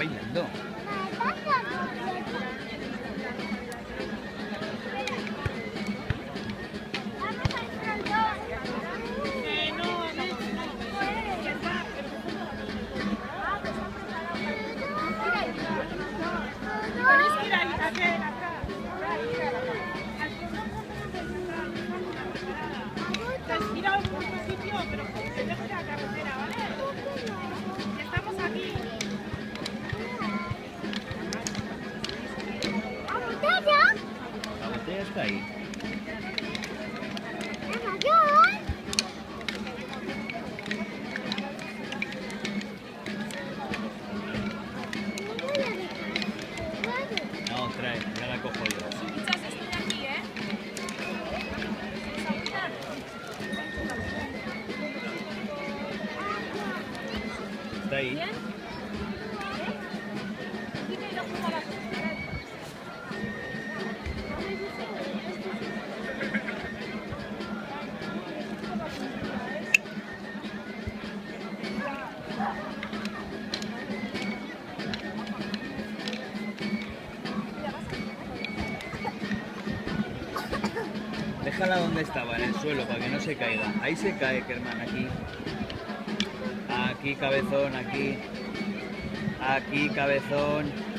bailando. La botella está ahí. No, trae, ya la cojo yo. Está ahí. Déjala donde estaba, en el suelo, para que no se caiga. Ahí se cae, Kerman, aquí. Aquí, cabezón, aquí. Aquí, cabezón.